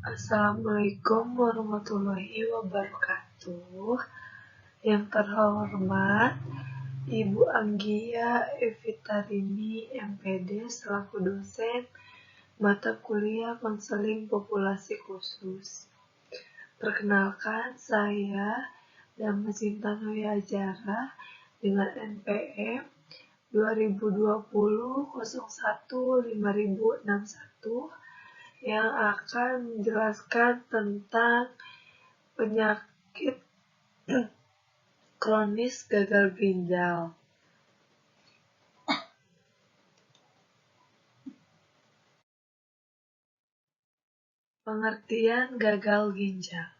Assalamualaikum warahmatullahi wabarakatuh. Yang terhormat Ibu Anggia Evitarini MPD selaku dosen mata kuliah konseling populasi khusus. Perkenalkan, saya Dhamma Cinta Noyajara dengan NPM 2020-01-5061 yang akan menjelaskan tentang penyakit kronis gagal ginjal. Pengertian gagal ginjal.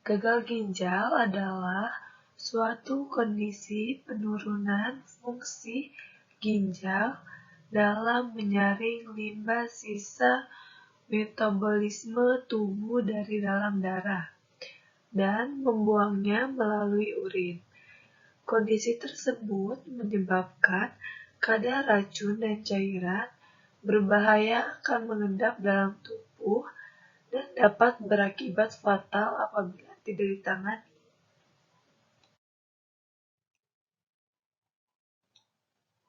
Gagal ginjal adalah suatu kondisi penurunan fungsi ginjal dalam menyaring limbah sisa metabolisme tubuh dari dalam darah dan membuangnya melalui urin. Kondisi tersebut menyebabkan kadar racun dan cairan berbahaya akan mengendap dalam tubuh dan dapat berakibat fatal apabila tidak ditangani.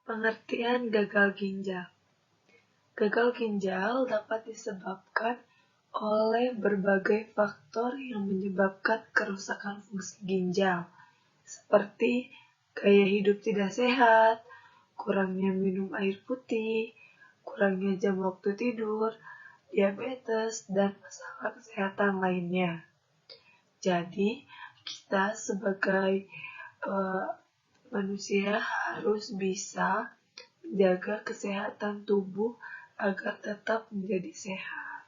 Pengertian gagal ginjal. Gagal ginjal dapat disebabkan oleh berbagai faktor yang menyebabkan kerusakan fungsi ginjal, seperti gaya hidup tidak sehat, kurangnya minum air putih, kurangnya jam waktu tidur, diabetes, dan masalah kesehatan lainnya. Jadi, kita sebagai manusia harus bisa menjaga kesehatan tubuh agar tetap menjadi sehat.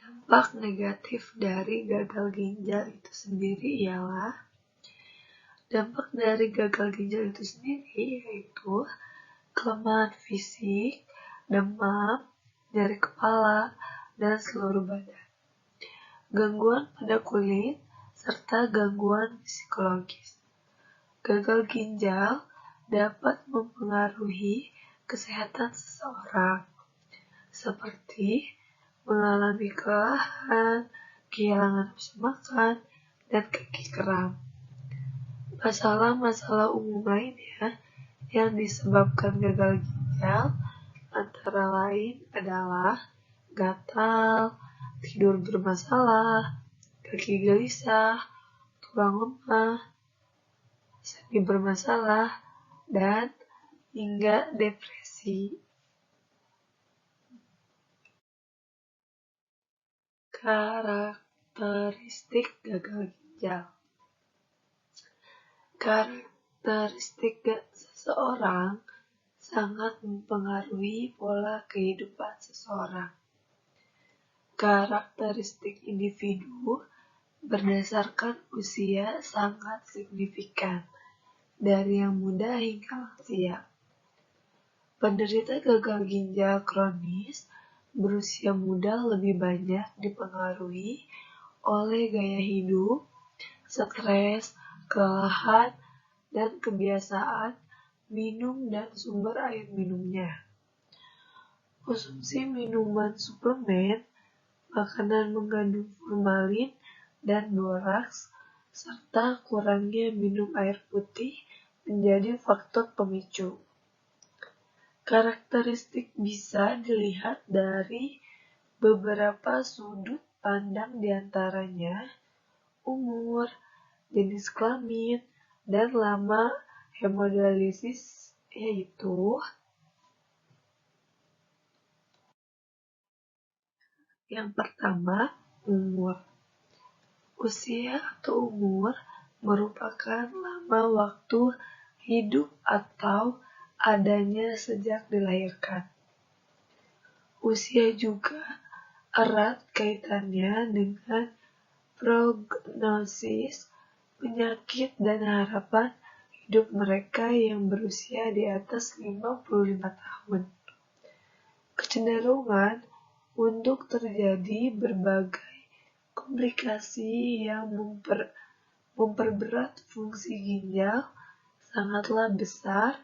Dampak negatif dari gagal ginjal itu sendiri ialah yaitu kelemahan fisik, demam, nyeri kepala, dan seluruh badan, gangguan pada kulit, serta gangguan psikologis. Gagal ginjal dapat mempengaruhi kesehatan seseorang, seperti mengalami kelelahan, kehilangan nafsu makan, dan kaki kram. Masalah-masalah umum lainnya yang disebabkan gagal ginjal antara lain adalah gatal, tidur bermasalah, kaki gelisah, tulang lemah, sendi bermasalah, dan hingga depresi. Karakteristik gagal ginjal. Karakteristik seseorang sangat mempengaruhi pola kehidupan seseorang. Karakteristik individu berdasarkan usia sangat signifikan, dari yang muda hingga lansia. Penderita gagal ginjal kronis berusia muda lebih banyak dipengaruhi oleh gaya hidup, stres, kelelahan, dan kebiasaan minum dan sumber air minumnya. Konsumsi minuman suplemen, makanan mengandung formalin dan boraks, serta kurangnya minum air putih menjadi faktor pemicu. Karakteristik bisa dilihat dari beberapa sudut pandang diantaranya umur, jenis kelamin, dan lama hemodialisis, yaitu yang pertama, umur. Usia atau umur merupakan lama waktu hidup atau adanya sejak dilahirkan. Usia juga erat kaitannya dengan prognosis penyakit dan harapan hidup mereka yang berusia di atas 55 tahun. Kecenderungan untuk terjadi berbagai komplikasi yang memperberat fungsi ginjal sangatlah besar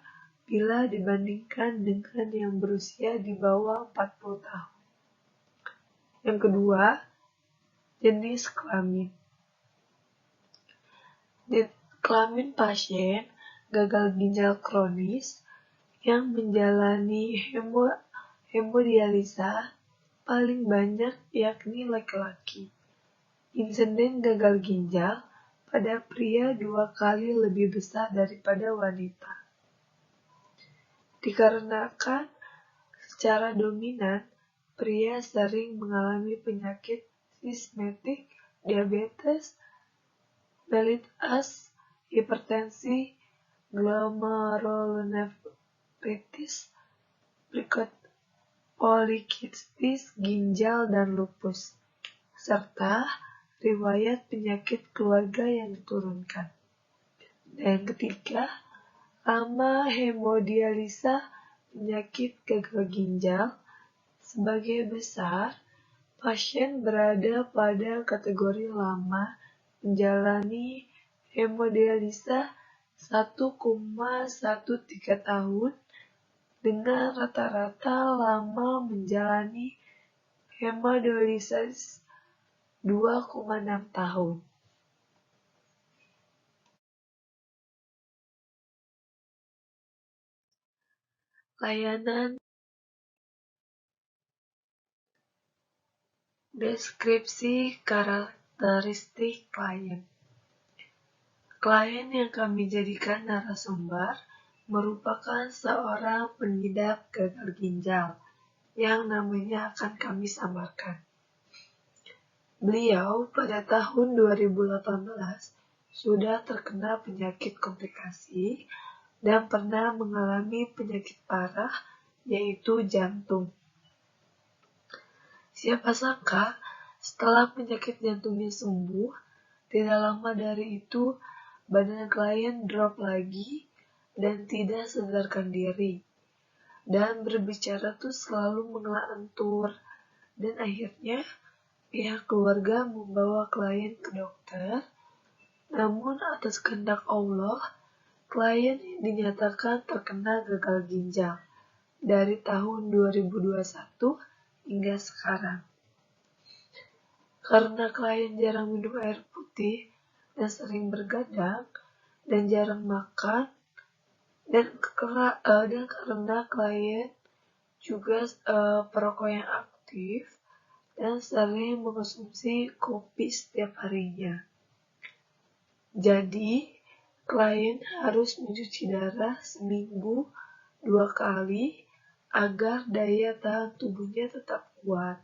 bila dibandingkan dengan yang berusia di bawah 40 tahun. Yang kedua, jenis kelamin. Kelamin pasien gagal ginjal kronis yang menjalani hemodialisa paling banyak yakni laki-laki. Insiden gagal ginjal pada pria 2 kali lebih besar daripada wanita. Dikarenakan secara dominan pria sering mengalami penyakit sistematik, diabetes, mellitus, hipertensi, glomerulonefritis, polikistis ginjal dan lupus, serta riwayat penyakit keluarga yang diturunkan. Dan yang ketiga, lama hemodialisa penyakit gagal ginjal. Sebagai besar, pasien berada pada kategori lama menjalani hemodialisa 1,13 tahun dengan rata-rata lama menjalani hemodialisa 2,6 tahun. Layanan deskripsi karakteristik klien. Klien yang kami jadikan narasumber merupakan seorang pengidap gagal ginjal yang namanya akan kami samarkan. Beliau pada tahun 2018 sudah terkena penyakit komplikasi dan pernah mengalami penyakit parah yaitu jantung. Siapa sangka setelah penyakit jantungnya sembuh, tidak lama dari itu badan klien drop lagi dan tidak sadarkan diri. Dan berbicara tuh selalu mengelantur. Dan akhirnya pihak keluarga membawa klien ke dokter. Namun atas kehendak Allah, klien dinyatakan terkena gagal ginjal dari tahun 2021 hingga sekarang. Karena klien jarang minum air putih dan sering bergadang dan jarang makan, dan karena klien juga perokok yang aktif dan sering mengonsumsi kopi setiap harinya. Jadi, klien harus mencuci darah seminggu 2 kali agar daya tahan tubuhnya tetap kuat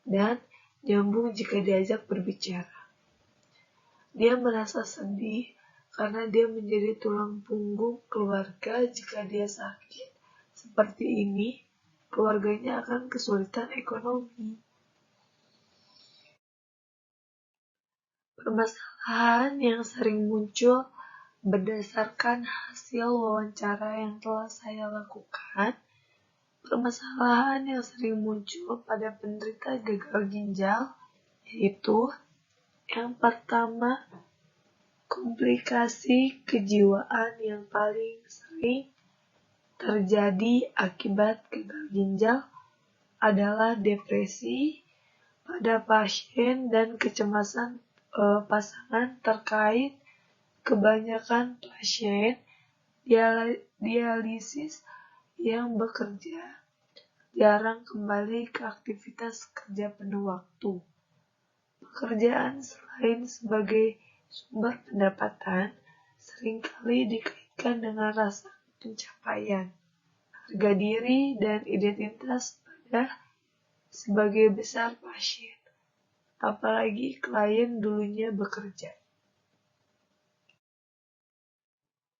dan nyambung jika diajak berbicara. Dia merasa sedih karena dia menjadi tulang punggung keluarga. Jika dia sakit seperti ini, keluarganya akan kesulitan ekonomi. Permasalahan yang sering muncul berdasarkan hasil wawancara yang telah saya lakukan. Permasalahan yang sering muncul pada penderita gagal ginjal yaitu yang pertama, komplikasi kejiwaan yang paling sering terjadi akibat gagal ginjal adalah depresi pada pasien dan kecemasan pasangan terkait kebanyakan pasien dialisis yang bekerja jarang kembali ke aktivitas kerja penuh waktu. Pekerjaan selain sebagai sumber pendapatan seringkali dikaitkan dengan rasa pencapaian, harga diri, dan identitas pada sebagai besar pasien, apalagi klien dulunya bekerja.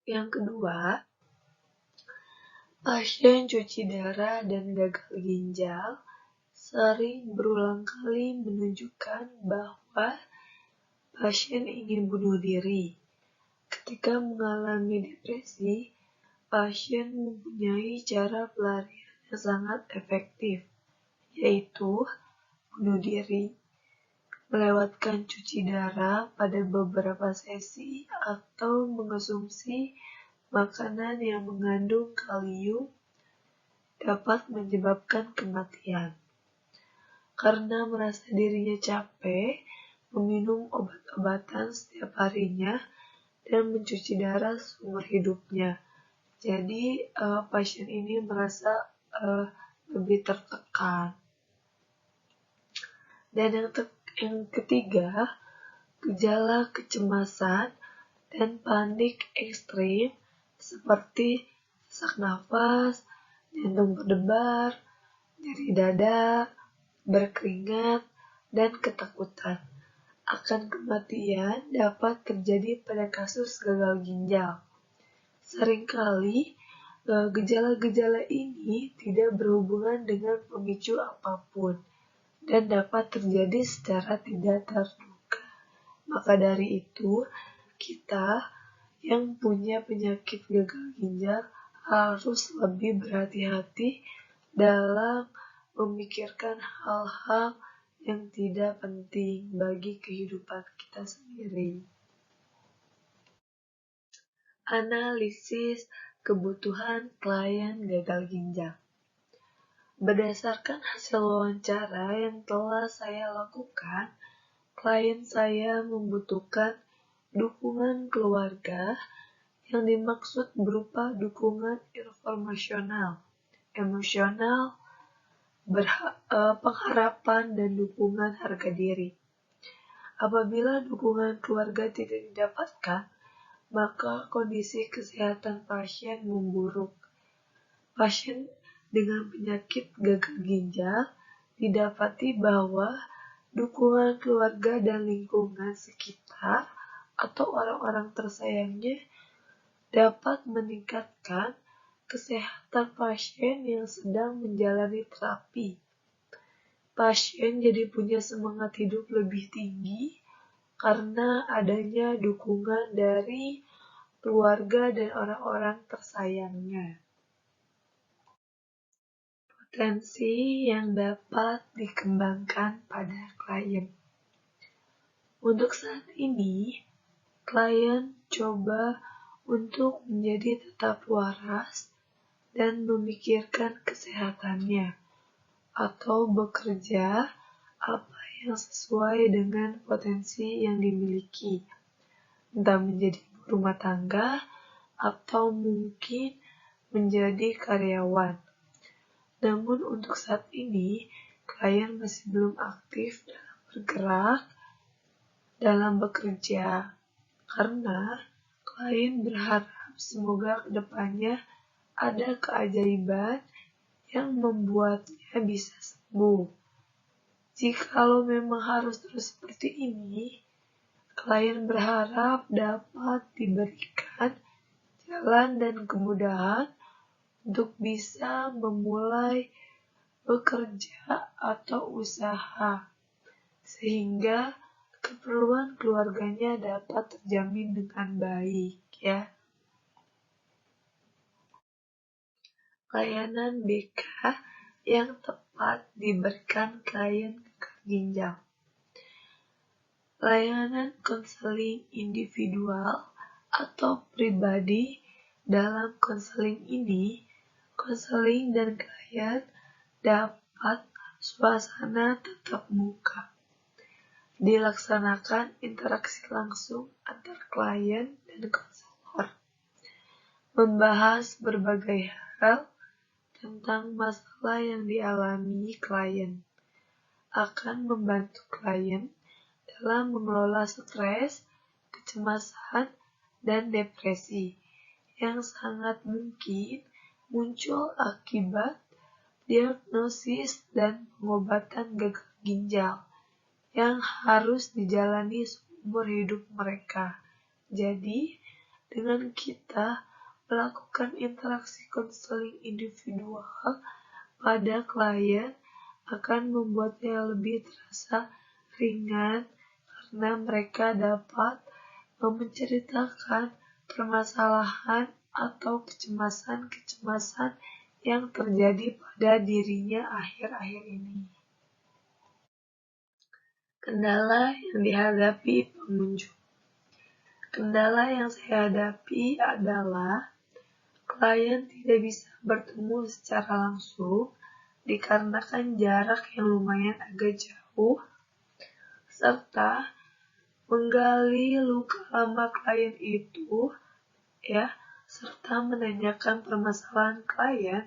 Yang kedua, pasien cuci darah dan gagal ginjal sering berulang kali menunjukkan bahwa pasien ingin bunuh diri. Ketika mengalami depresi, pasien mempunyai cara pelarian yang sangat efektif, yaitu bunuh diri, melewatkan cuci darah pada beberapa sesi, atau mengonsumsi makanan yang mengandung kalium dapat menyebabkan kematian. Karena merasa dirinya capek, meminum obat-obatan setiap harinya, dan mencuci darah seumur hidupnya. Jadi pasien ini merasa lebih tertekan. Dan yang ketiga, gejala kecemasan dan panik ekstrim seperti sesak nafas, jantung berdebar, nyeri dada, berkeringat, dan ketakutan akan kematian dapat terjadi pada kasus gagal ginjal. Seringkali gejala-gejala ini tidak berhubungan dengan pemicu apapun dan dapat terjadi secara tidak terduga. Maka dari itu, kita yang punya penyakit gagal ginjal harus lebih berhati-hati dalam memikirkan hal-hal yang tidak penting bagi kehidupan kita sendiri. Analisis kebutuhan klien gagal ginjal. Berdasarkan hasil wawancara yang telah saya lakukan, klien saya membutuhkan dukungan keluarga yang dimaksud berupa dukungan informasional, emosional, pengharapan, dan dukungan harga diri. Apabila dukungan keluarga tidak didapatkan, maka kondisi kesehatan pasien memburuk. Pasien dengan penyakit gagal ginjal didapati bahwa dukungan keluarga dan lingkungan sekitar atau orang-orang tersayangnya dapat meningkatkan kesehatan pasien yang sedang menjalani terapi. Pasien jadi punya semangat hidup lebih tinggi karena adanya dukungan dari keluarga dan orang-orang tersayangnya. Potensi yang dapat dikembangkan pada klien. Untuk saat ini, klien coba untuk menjadi tetap waras dan memikirkan kesehatannya, atau bekerja apa yang sesuai dengan potensi yang dimiliki, entah menjadi ibu rumah tangga atau mungkin menjadi karyawan. Namun untuk saat ini, klien masih belum aktif dalam bergerak, dalam bekerja, karena klien berharap semoga kedepannya ada keajaiban yang membuatnya bisa sembuh. Jikalau memang harus terus seperti ini, klien berharap dapat diberikan jalan dan kemudahan untuk bisa memulai bekerja atau usaha, sehingga keperluan keluarganya dapat terjamin dengan baik, ya. Layanan BK yang tepat diberikan klien gagal ginjal. Layanan konseling individual atau pribadi. Dalam konseling ini, konseling dan klien dapat suasana tatap muka. Dilaksanakan interaksi langsung antar klien dan konselor. Membahas berbagai hal tentang masalah yang dialami klien. Akan membantu klien dalam mengelola stres, kecemasan, dan depresi yang sangat mungkin muncul akibat diagnosis dan pengobatan gagal ginjal yang harus dijalani seumur hidup mereka. Jadi, dengan kita melakukan interaksi konseling individual pada klien akan membuatnya lebih terasa ringan karena mereka dapat menceritakan permasalahan atau kecemasan-kecemasan yang terjadi pada dirinya akhir-akhir ini. Kendala yang dihadapi pengunjung. Kendala yang saya hadapi adalah klien tidak bisa bertemu secara langsung dikarenakan jarak yang lumayan agak jauh, serta menggali luka lama klien itu, serta menanyakan permasalahan klien,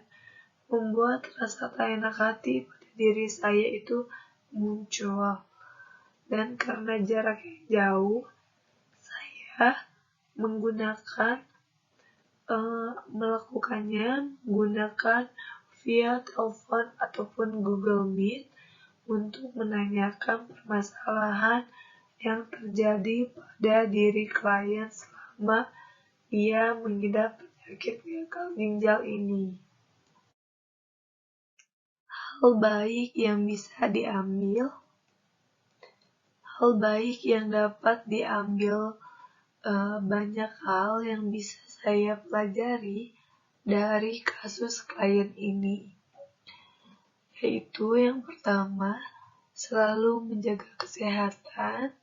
membuat rasa tak enak hati pada diri saya itu muncul. Dan karena jarak yang jauh, saya melakukan via telepon ataupun Google Meet untuk menanyakan permasalahan yang terjadi pada diri klien selama ia mengidap penyakit gagal ginjal ini. Hal baik yang dapat diambil, banyak hal yang bisa saya pelajari dari kasus klien ini, yaitu yang pertama, selalu menjaga kesehatan,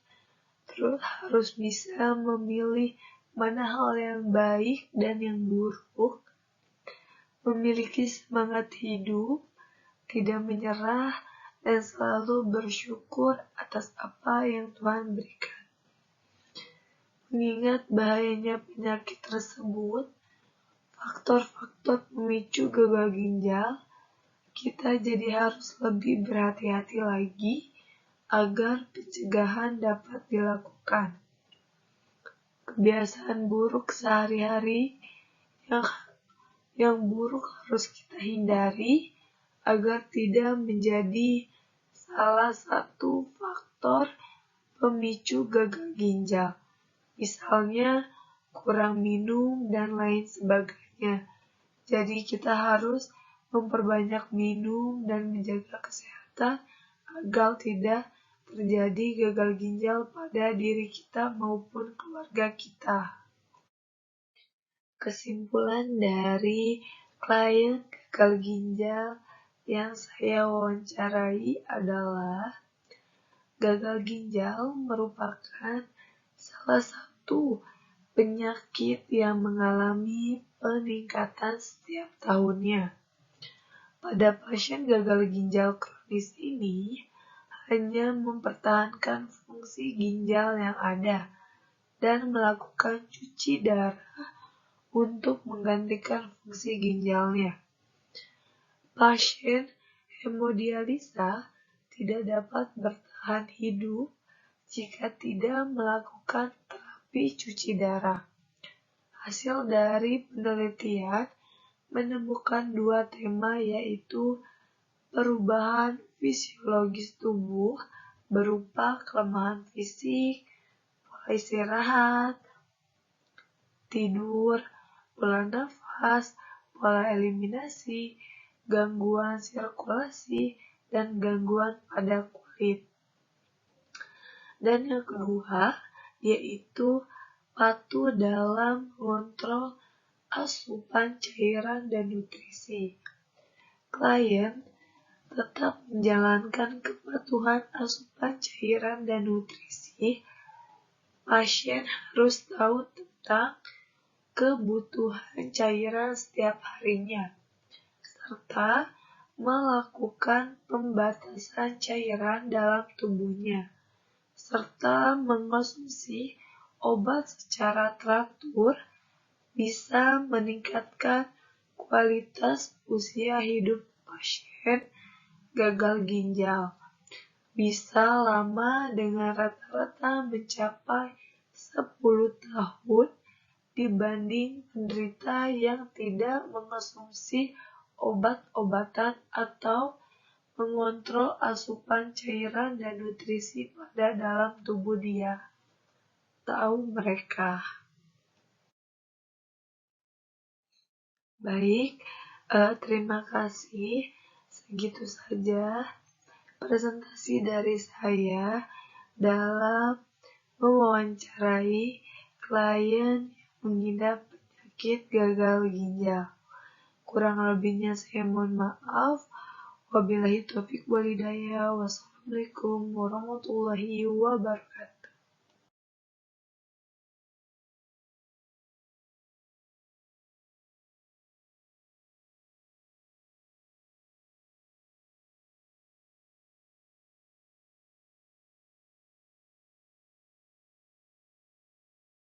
terus harus bisa memilih mana hal yang baik dan yang buruk, memiliki semangat hidup, tidak menyerah, dan selalu bersyukur atas apa yang Tuhan berikan. Mengingat bahayanya penyakit tersebut, faktor-faktor pemicu gagal ginjal, kita jadi harus lebih berhati-hati lagi agar pencegahan dapat dilakukan. Kebiasaan buruk sehari-hari yang buruk harus kita hindari agar tidak menjadi salah satu faktor pemicu gagal ginjal. Misalnya kurang minum dan lain sebagainya. Jadi kita harus memperbanyak minum dan menjaga kesehatan agar tidak terjadi gagal ginjal pada diri kita maupun keluarga kita. Kesimpulan dari klien gagal ginjal yang saya wawancarai adalah gagal ginjal merupakan salah satu penyakit yang mengalami peningkatan setiap tahunnya. Pada pasien gagal ginjal kronis ini hanya mempertahankan fungsi ginjal yang ada dan melakukan cuci darah untuk menggantikan fungsi ginjalnya. Pasien hemodialisa tidak dapat bertahan hidup jika tidak melakukan terapi cuci darah. Hasil dari penelitian menemukan dua tema, yaitu perubahan fisiologis tubuh berupa kelemahan fisik, pola istirahat, tidur, pola nafas, pola eliminasi, gangguan sirkulasi, dan gangguan pada kulit. Dan yang kedua, yaitu patuh dalam mengontrol asupan cairan dan nutrisi. Klien tetap menjalankan kepatuhan asupan cairan dan nutrisi. Pasien harus tahu tentang kebutuhan cairan setiap harinya, serta melakukan pembatasan cairan dalam tubuhnya, serta mengonsumsi obat secara teratur bisa meningkatkan kualitas usia hidup pasien gagal ginjal. Bisa lama dengan rata-rata mencapai 10 tahun dibanding penderita yang tidak mengonsumsi obat-obatan atau mengontrol asupan cairan dan nutrisi pada dalam tubuh dia. Tahu mereka. Baik, terima kasih. Segitu saja presentasi dari saya dalam mewawancarai klien yang mengidap penyakit gagal ginjal. Kurang lebihnya saya mohon maaf. Wabillahi taufiq wal hidayah. Wassalamualaikum warahmatullahi wabarakatuh.